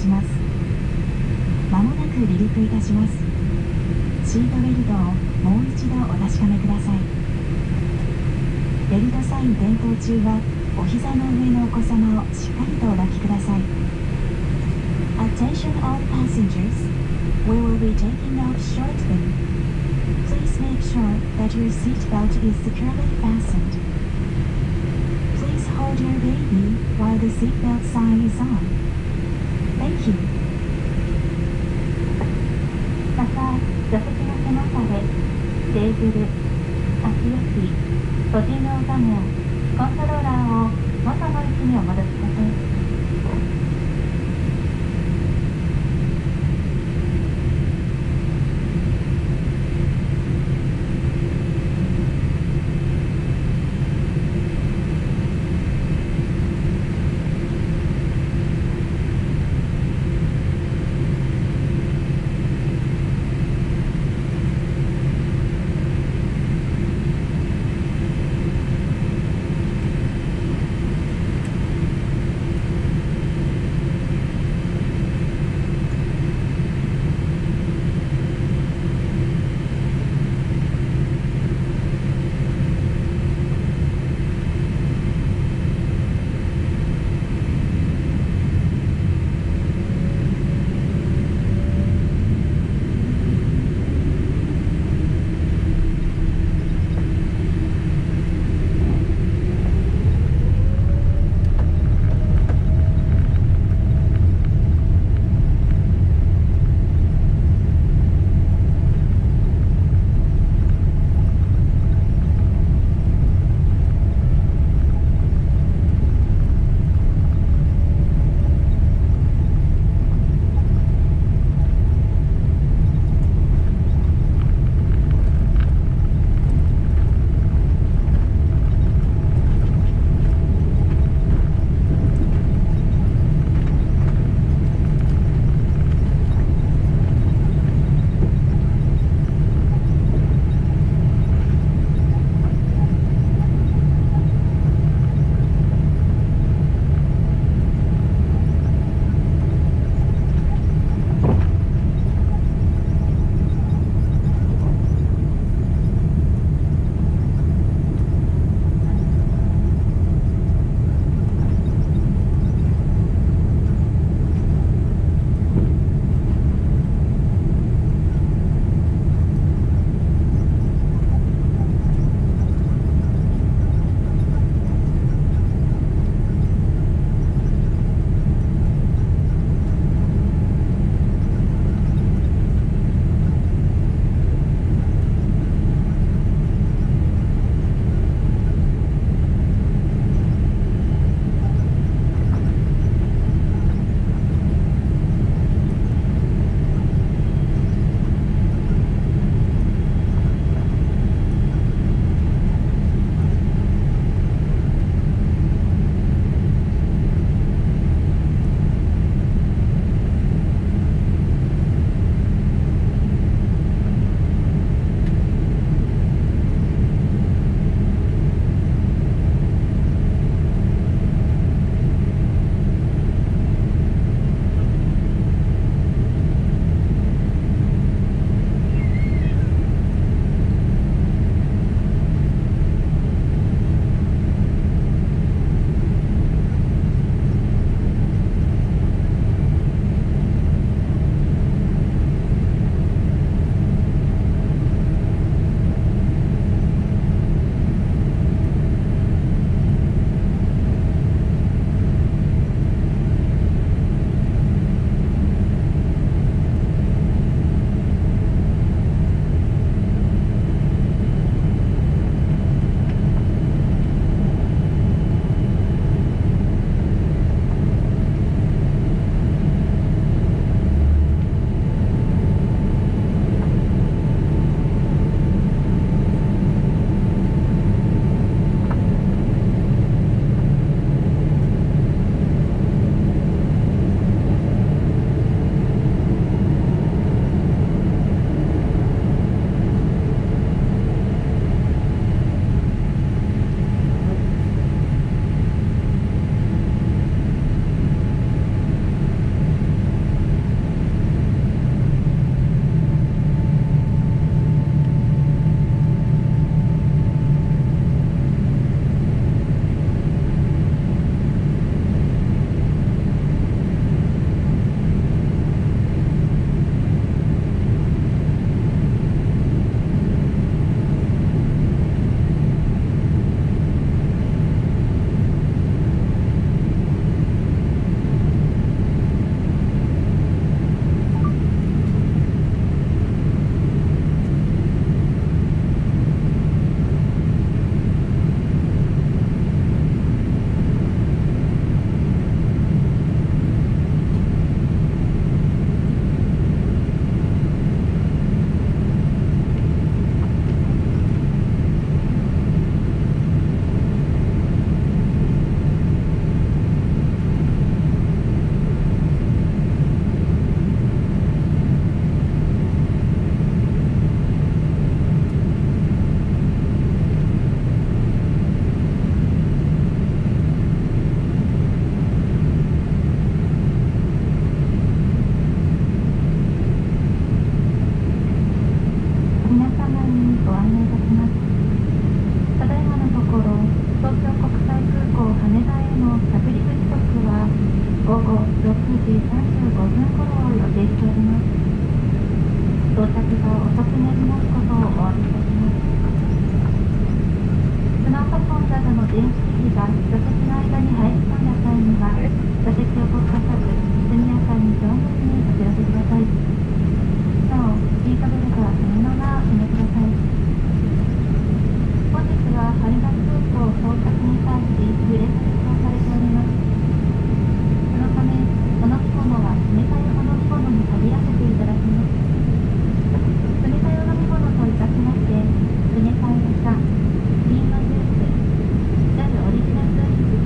します。まもなく離陸いたします。シートベルトをもう一度お確かめください。ベルトサイン点灯中はお膝の上のお子様をしっかりとお抱きください。Attention all passengers. We will be taking off shortly. Please make sure that your seat belt is securely fastened. Please hold your baby while the seat belt sign is on. Thank you. また、座席の背もたれ、テーブル、足置き、ご自動画面、コントローラーを元の位置にお戻しください。時35分頃を予定しております。到着が遅くなりますことをお詫びいたします。スマートフォンなどの電子機器が座席の間に入り込んだ際には、座席を動かさず、速やかに乗務員にお知らせください。なお、シートベルトはそのままお締めください。本日は羽田空港到着に際し、揺れが予想されております。そのため、お飲み物は冷たいお飲み物に限らせていただきます。冷たいお飲み物といたしまして、冷たいお茶、リンゴジュース、JALオリジナルドリンク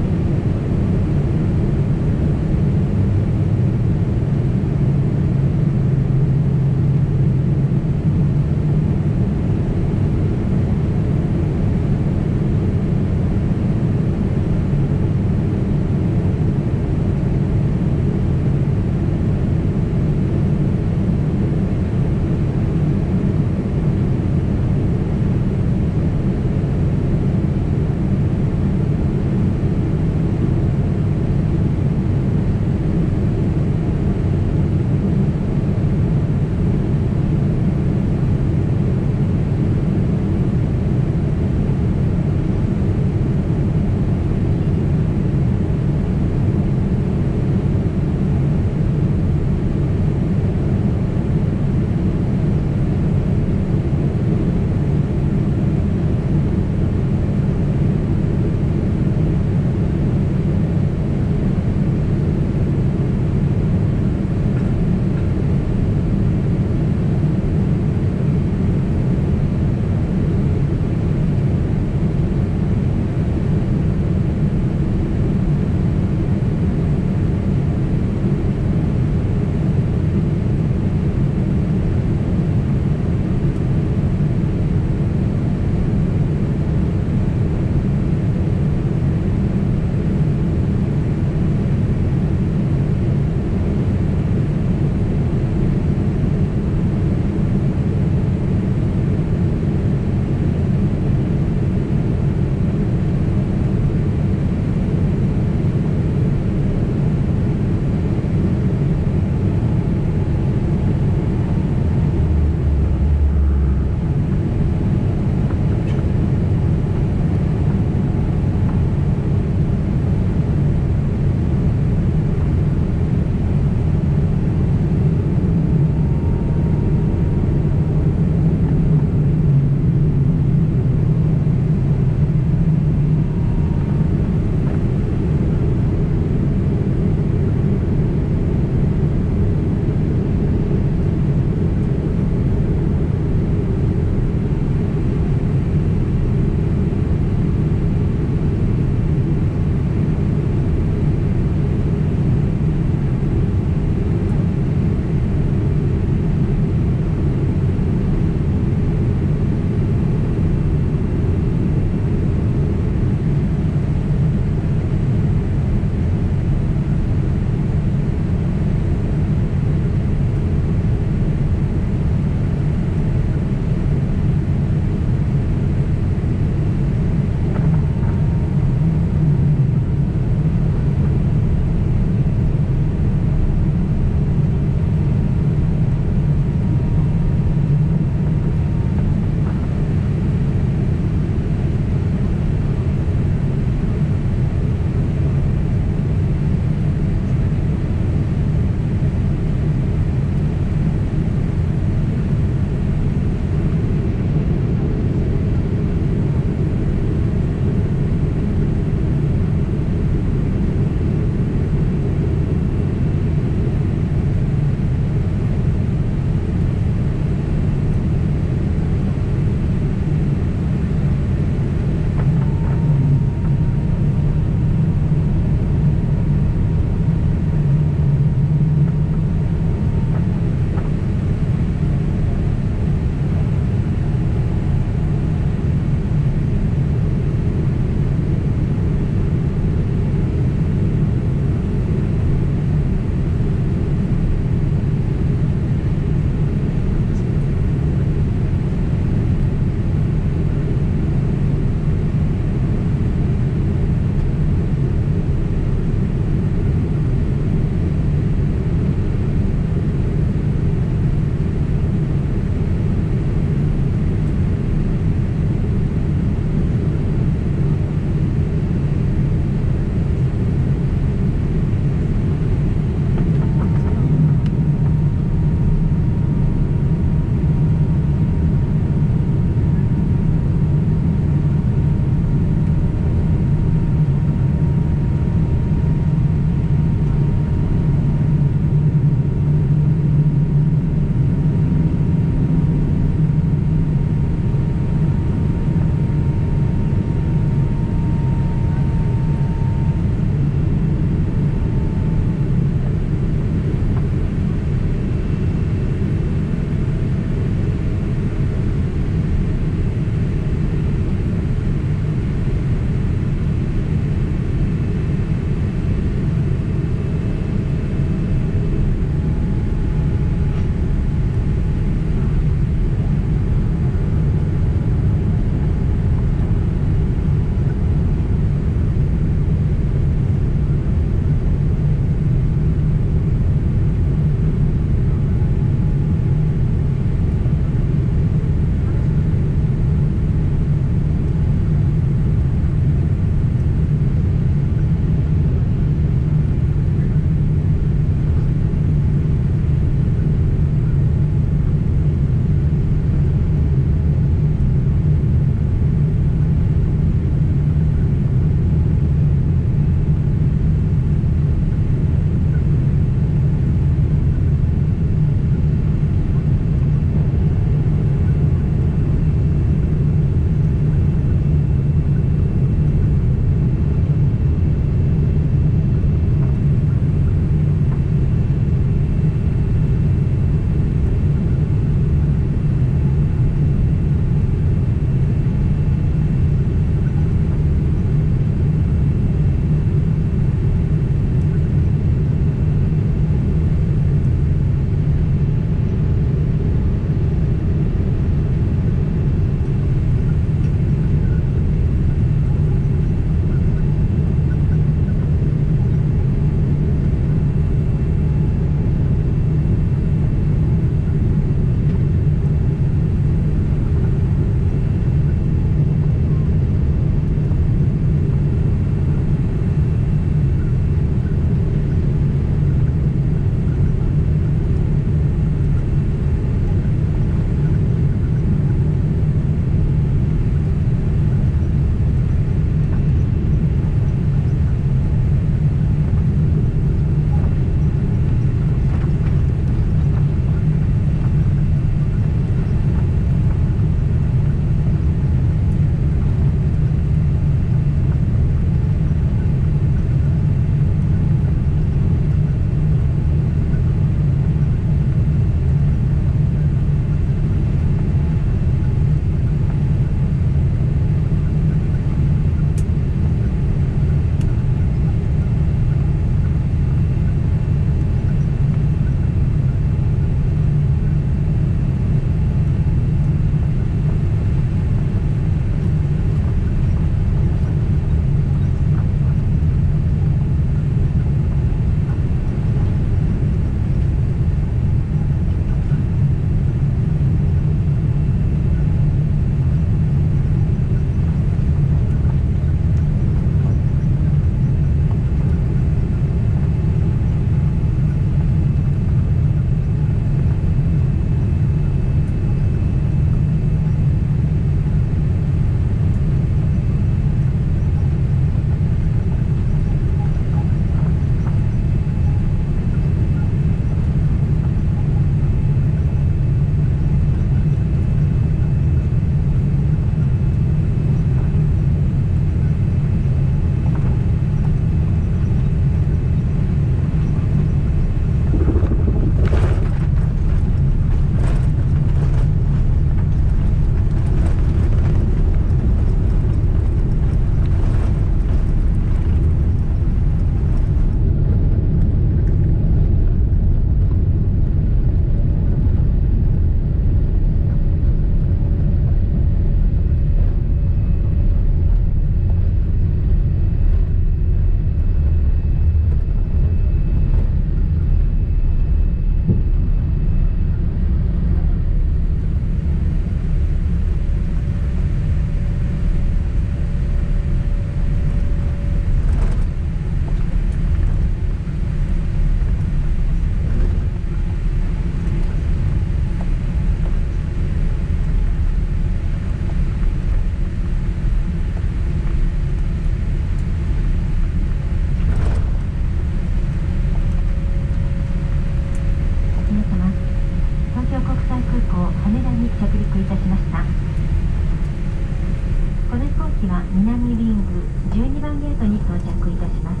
南リング12番ゲートに到着いたします。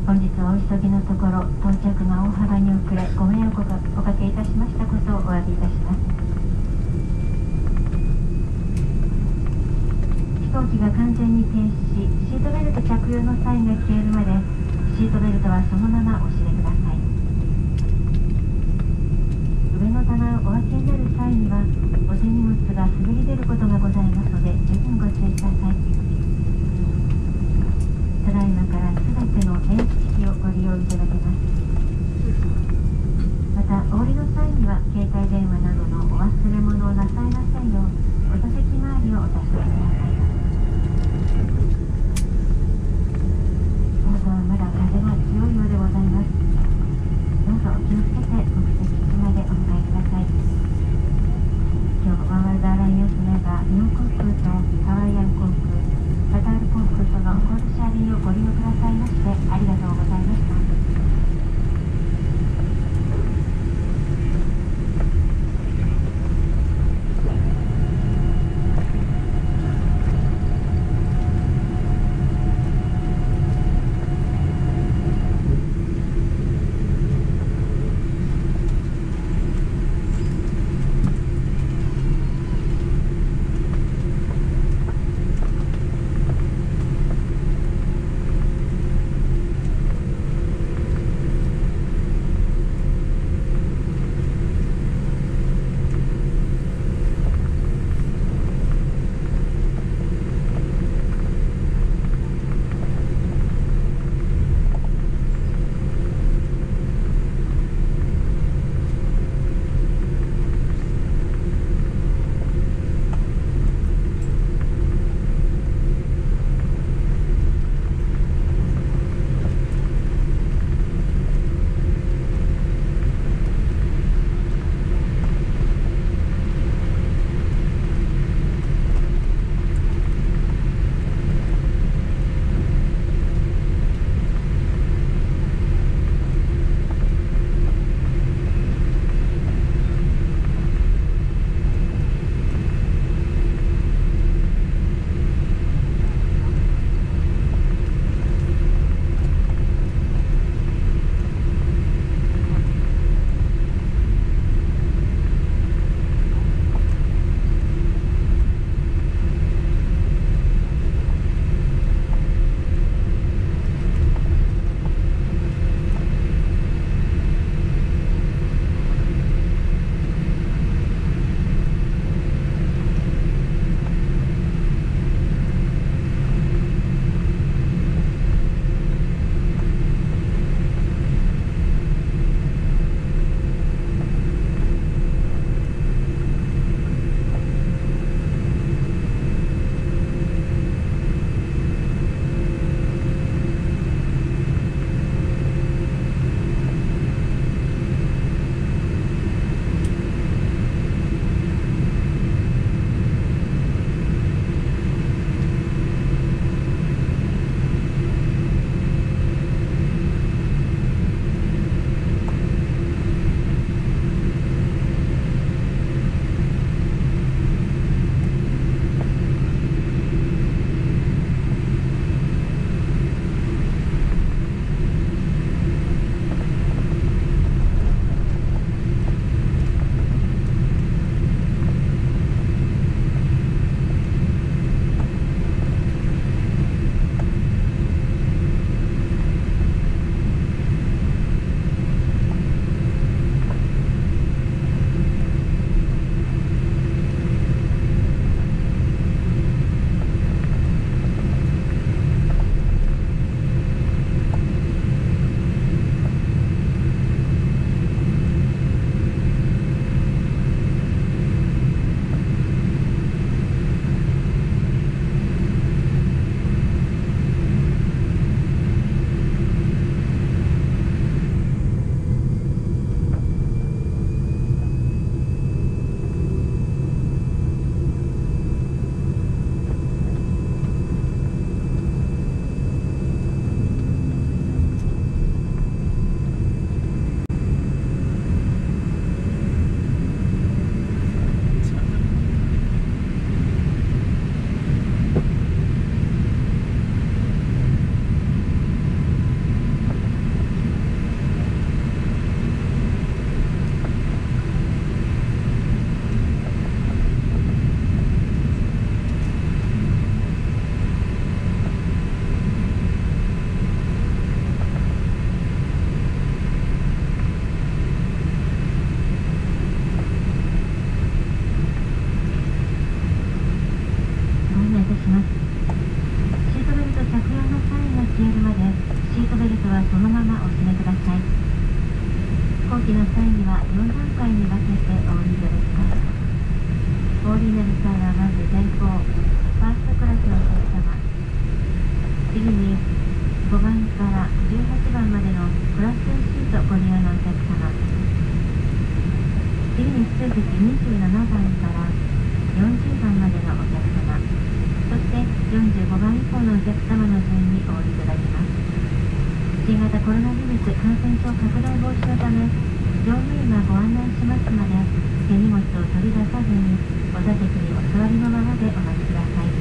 本日はお急ぎのところ到着が大幅に遅れご迷惑をおかけいたしましたことをお詫びいたします。飛行機が完全に停止し、シートベルト着用のサインが消えるまでシートベルトはそのままお締めください。上の棚をお分けになる際にはお手荷物が滑り出ることがございますので十分ご注意ください。ただいまからすべての電気機器をご利用いただけます。またお降りの際には携帯電話などのお忘れ物をなさいませんようお座席周りをお確かめください。どうぞまだ風が強いようでございます。どうぞ気をつけて目的地までお迎えください。今日ワールドアライアンスメンバー日本航空案内いたします。シートベルト着用のサインが消えるまでシートベルトはそのままお締めください。飛行機の際には4段階に分けてお降りいただきます。お降りになる際はまず前方ファーストクラスのお客様、次に5番から18番までのクラスシートご利用のお客様、次に指定席27番から40番までのお客様、そして45番以降のお客様の順にお降りいただきます。新型コロナウイルス感染症拡大防止のため、乗務員がご案内しますので、手荷物を取り出さずにお座席にお座りのままでお待ちください。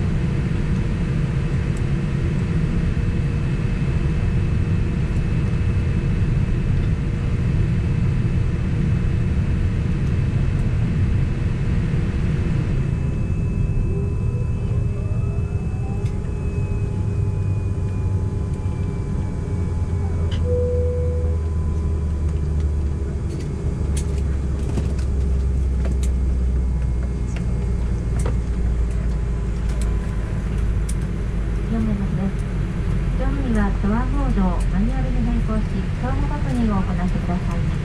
ドアモードをマニュアルに変更し、相互確認を行ってください。